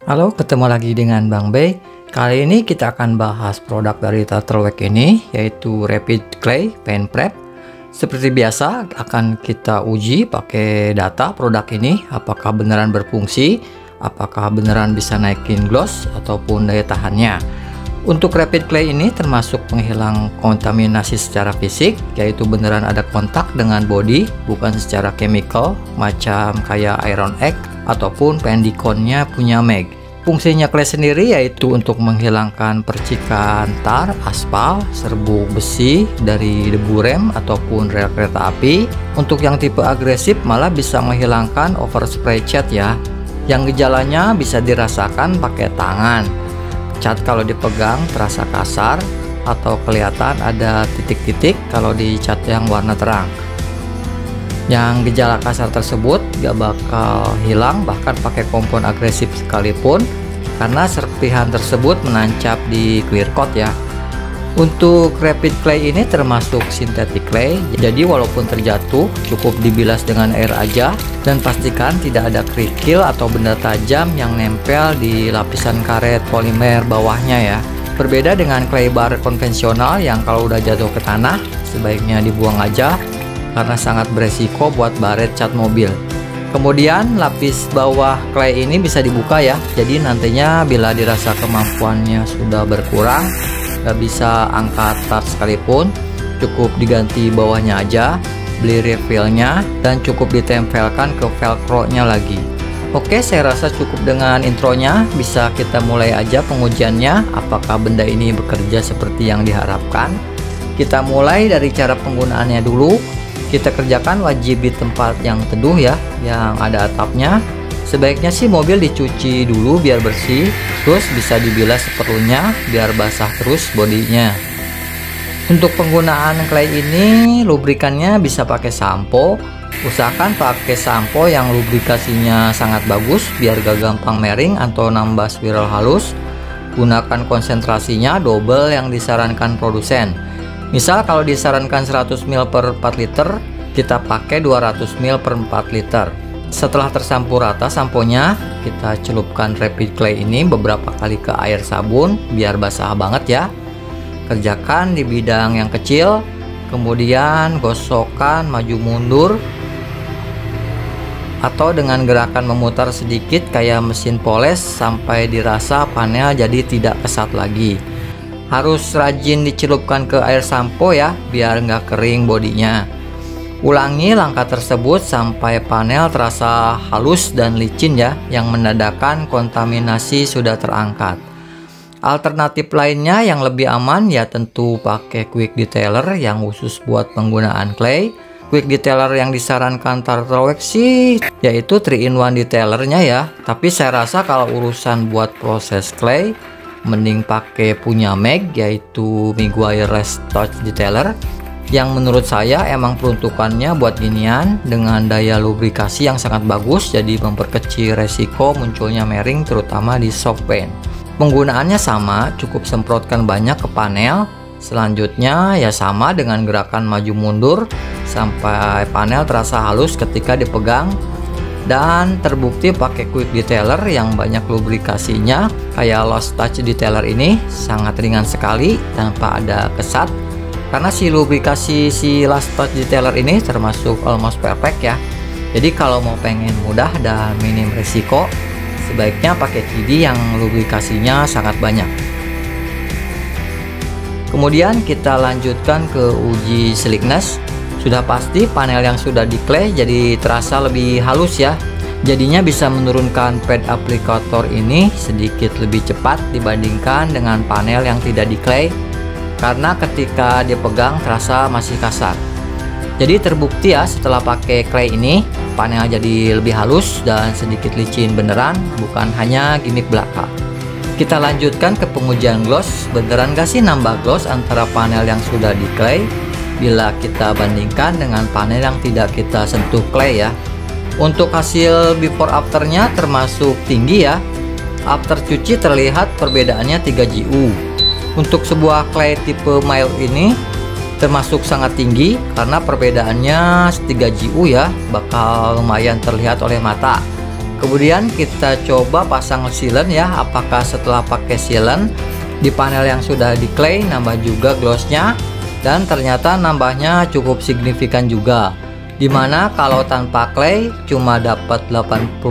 Halo, ketemu lagi dengan Bang Bey. Kali ini kita akan bahas produk dari Turtlewax ini, yaitu Rapid Clay Paint Prep. Seperti biasa akan kita uji pakai data produk ini, apakah beneran berfungsi, apakah beneran bisa naikin gloss ataupun daya tahannya. Untuk Rapid Clay ini termasuk penghilang kontaminasi secara fisik, yaitu beneran ada kontak dengan body, bukan secara chemical macam kayak Iron Egg ataupun Pendiconnya punya Meg. Fungsinya clay sendiri yaitu untuk menghilangkan percikan tar, aspal, serbuk besi dari debu rem ataupun rel kereta api. Untuk yang tipe agresif malah bisa menghilangkan overspray cat ya, yang gejalanya bisa dirasakan pakai tangan. Cat kalau dipegang terasa kasar atau kelihatan ada titik-titik kalau di cat yang warna terang. Yang gejala kasar tersebut gak bakal hilang bahkan pakai kompon agresif sekalipun, karena serpihan tersebut menancap di clear coat ya. Untuk Rapid Clay ini termasuk synthetic clay, jadi walaupun terjatuh cukup dibilas dengan air aja, dan pastikan tidak ada kerikil atau benda tajam yang nempel di lapisan karet polimer bawahnya ya. Berbeda dengan clay bar konvensional yang kalau udah jatuh ke tanah sebaiknya dibuang aja, karena sangat beresiko buat baret cat mobil. Kemudian lapis bawah clay ini bisa dibuka ya, jadi nantinya bila dirasa kemampuannya sudah berkurang, gak bisa angkat tar sekalipun, cukup diganti bawahnya aja, beli refillnya, dan cukup ditempelkan ke velcro nya lagi. Oke, saya rasa cukup dengan intronya, bisa kita mulai aja pengujiannya, apakah benda ini bekerja seperti yang diharapkan. Kita mulai dari cara penggunaannya dulu. Kita kerjakan wajib di tempat yang teduh ya, yang ada atapnya. Sebaiknya sih mobil dicuci dulu biar bersih, terus bisa dibilas seperlunya biar basah terus bodinya. Untuk penggunaan clay ini lubrikannya bisa pakai sampo. Usahakan pakai sampo yang lubrikasinya sangat bagus biar gak gampang mering atau nambah spiral halus. Gunakan konsentrasinya double yang disarankan produsen. Misal kalau disarankan 100 ml per 4 liter, kita pakai 200 ml per 4 liter. Setelah tersampur rata samponya, kita celupkan Rapid Clay ini beberapa kali ke air sabun biar basah banget ya. Kerjakan di bidang yang kecil, kemudian gosokkan maju mundur atau dengan gerakan memutar sedikit kayak mesin poles sampai dirasa panel jadi tidak kesat lagi. Harus rajin dicelupkan ke air sampo ya, biar nggak kering bodinya. Ulangi langkah tersebut sampai panel terasa halus dan licin ya, yang menandakan kontaminasi sudah terangkat. Alternatif lainnya yang lebih aman ya tentu pakai quick detailer yang khusus buat penggunaan clay. Quick detailer yang disarankan Turtlewax sih yaitu 3-in-1 detailernya ya, tapi saya rasa kalau urusan buat proses clay mending pakai punya Meg, yaitu Meguiar Less Touch Detailer, yang menurut saya emang peruntukannya buat ginian dengan daya lubrikasi yang sangat bagus, jadi memperkecil resiko munculnya mering terutama di soft paint. Penggunaannya sama, cukup semprotkan banyak ke panel. Selanjutnya ya sama dengan gerakan maju mundur sampai panel terasa halus ketika dipegang. Dan terbukti pakai quick detailer yang banyak lubrikasinya kayak Lost Touch Detailer ini sangat ringan sekali tanpa ada kesat, karena si lubrikasi si Lost Touch Detailer ini termasuk almost perfect ya. Jadi kalau mau pengen mudah dan minim resiko, sebaiknya pakai KIDI yang lubrikasinya sangat banyak. Kemudian kita lanjutkan ke uji slickness. Sudah pasti panel yang sudah di clay jadi terasa lebih halus ya. Jadinya bisa menurunkan pad aplikator ini sedikit lebih cepat dibandingkan dengan panel yang tidak di clay, karena ketika dipegang terasa masih kasar. Jadi terbukti ya setelah pakai clay ini panel jadi lebih halus dan sedikit licin beneran, bukan hanya gimmick belaka. Kita lanjutkan ke pengujian gloss. Beneran gak sih nambah gloss antara panel yang sudah di clay bila kita bandingkan dengan panel yang tidak kita sentuh clay ya. Untuk hasil before afternya termasuk tinggi ya. After cuci terlihat perbedaannya 3 GU. Untuk sebuah clay tipe mild ini termasuk sangat tinggi karena perbedaannya 3 GU ya, bakal lumayan terlihat oleh mata. Kemudian kita coba pasang sealant ya, apakah setelah pakai sealant di panel yang sudah di clay nambah juga glossnya, dan ternyata nambahnya cukup signifikan juga, dimana kalau tanpa clay cuma dapat 86,2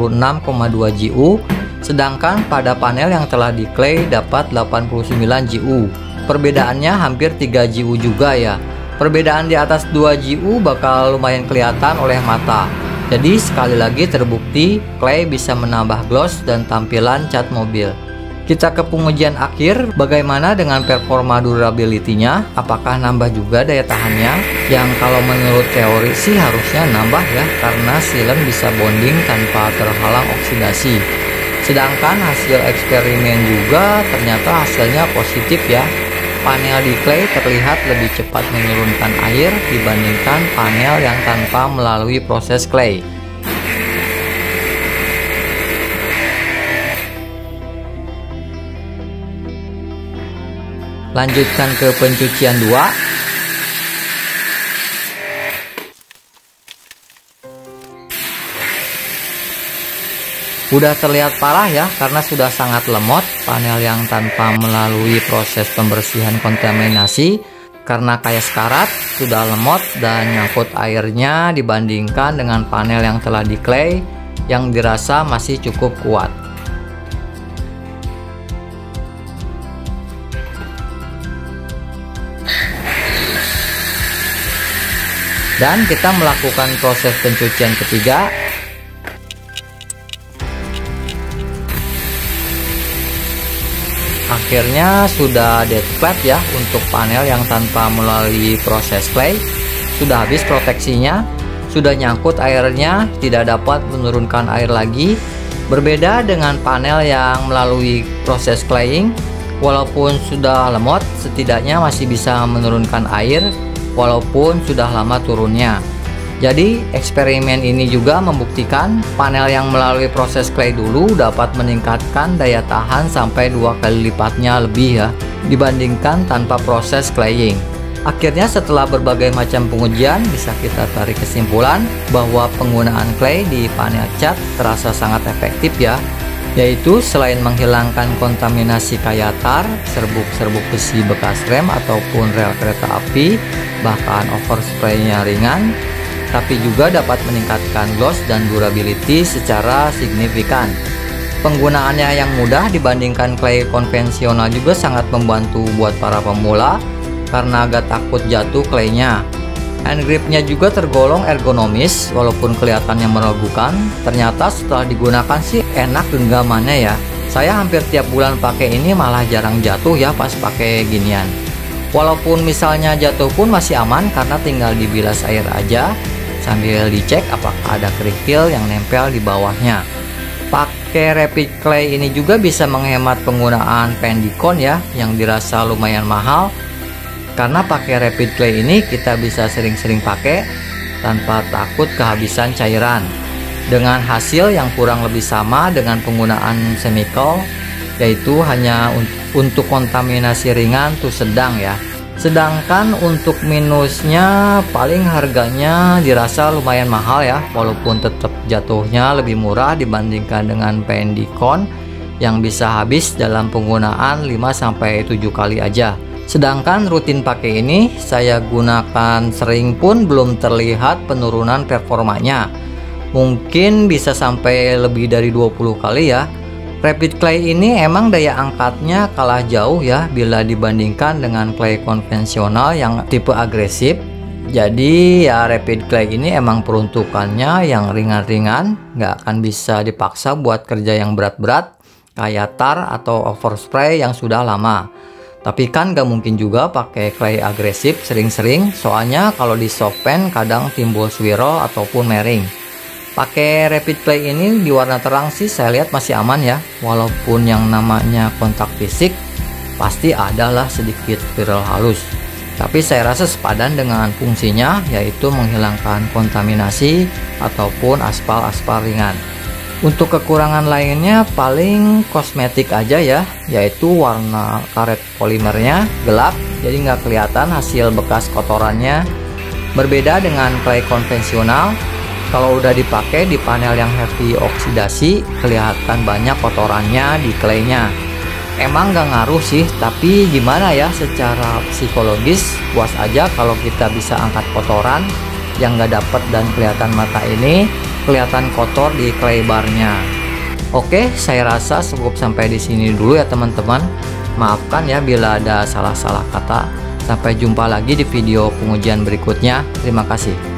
GU, sedangkan pada panel yang telah di clay dapat 89 GU. Perbedaannya hampir 3 GU juga ya. Perbedaan di atas 2 GU bakal lumayan kelihatan oleh mata. Jadi sekali lagi terbukti clay bisa menambah gloss dan tampilan cat mobil. Kita ke pengujian akhir, bagaimana dengan performa durability-nya? Apakah nambah juga daya tahannya? Yang kalau menurut teori sih harusnya nambah ya, karena sealant bisa bonding tanpa terhalang oksidasi. Sedangkan hasil eksperimen juga ternyata hasilnya positif ya. Panel di clay terlihat lebih cepat menurunkan air dibandingkan panel yang tanpa melalui proses clay. Lanjutkan ke pencucian 2. Udah terlihat parah ya, karena sudah sangat lemot panel yang tanpa melalui proses pembersihan kontaminasi. Karena kayak sekarat, sudah lemot dan nyangkut airnya dibandingkan dengan panel yang telah di clay yang dirasa masih cukup kuat. Dan kita melakukan proses pencucian ketiga. Akhirnya sudah dead flat ya untuk panel yang tanpa melalui proses clay. Sudah habis proteksinya, sudah nyangkut airnya, tidak dapat menurunkan air lagi. Berbeda dengan panel yang melalui proses claying, walaupun sudah lemot, setidaknya masih bisa menurunkan air walaupun sudah lama turunnya. Jadi eksperimen ini juga membuktikan panel yang melalui proses clay dulu dapat meningkatkan daya tahan sampai 2 kali lipatnya lebih ya dibandingkan tanpa proses claying. Akhirnya setelah berbagai macam pengujian bisa kita tarik kesimpulan bahwa penggunaan clay di panel cat terasa sangat efektif ya, yaitu selain menghilangkan kontaminasi kayak tar, serbuk-serbuk besi bekas rem ataupun rel kereta api, bahkan overspray-nya ringan, tapi juga dapat meningkatkan gloss dan durability secara signifikan. Penggunaannya yang mudah dibandingkan clay konvensional juga sangat membantu buat para pemula karena agak takut jatuh claynya. Hand gripnya juga tergolong ergonomis walaupun kelihatannya meragukan. Ternyata setelah digunakan sih enak genggamannya ya. Saya hampir tiap bulan pakai ini malah jarang jatuh ya pas pakai ginian. Walaupun misalnya jatuh pun masih aman karena tinggal dibilas air aja sambil dicek apakah ada kerikil yang nempel di bawahnya. Pakai rapid clay ini juga bisa menghemat penggunaan pendikon ya yang dirasa lumayan mahal. Karena pakai rapid clay ini kita bisa sering-sering pakai tanpa takut kehabisan cairan. Dengan hasil yang kurang lebih sama dengan penggunaan chemical, yaitu hanya untuk kontaminasi ringan tuh sedang ya. Sedangkan untuk minusnya paling harganya dirasa lumayan mahal ya, walaupun tetap jatuhnya lebih murah dibandingkan dengan pendikon yang bisa habis dalam penggunaan 5-7 kali aja. Sedangkan rutin pakai ini saya gunakan sering pun belum terlihat penurunan performanya. Mungkin bisa sampai lebih dari 20 kali ya. Rapid clay ini emang daya angkatnya kalah jauh ya bila dibandingkan dengan clay konvensional yang tipe agresif. Jadi ya rapid clay ini emang peruntukannya yang ringan-ringan, nggak akan bisa dipaksa buat kerja yang berat-berat kayak tar atau overspray yang sudah lama. Tapi kan nggak mungkin juga pakai clay agresif sering-sering, soalnya kalau di soft pen kadang timbul swirl ataupun mering. Pakai rapid clay ini di warna terang sih saya lihat masih aman ya, walaupun yang namanya kontak fisik pasti adalah sedikit viral halus. Tapi saya rasa sepadan dengan fungsinya, yaitu menghilangkan kontaminasi ataupun aspal-aspal ringan. Untuk kekurangan lainnya paling kosmetik aja ya, yaitu warna karet polimernya gelap, jadi nggak kelihatan hasil bekas kotorannya. Berbeda dengan clay konvensional, Kalau udah dipakai di panel yang heavy oksidasi, kelihatan banyak kotorannya di claynya. Emang gak ngaruh sih, tapi gimana ya, secara psikologis puas aja kalau kita bisa angkat kotoran yang gak dapet dan kelihatan mata ini kelihatan kotor di clay barnya. Oke, saya rasa cukup sampai di sini dulu ya teman-teman. Maafkan ya bila ada salah-salah kata. Sampai jumpa lagi di video pengujian berikutnya. Terima kasih.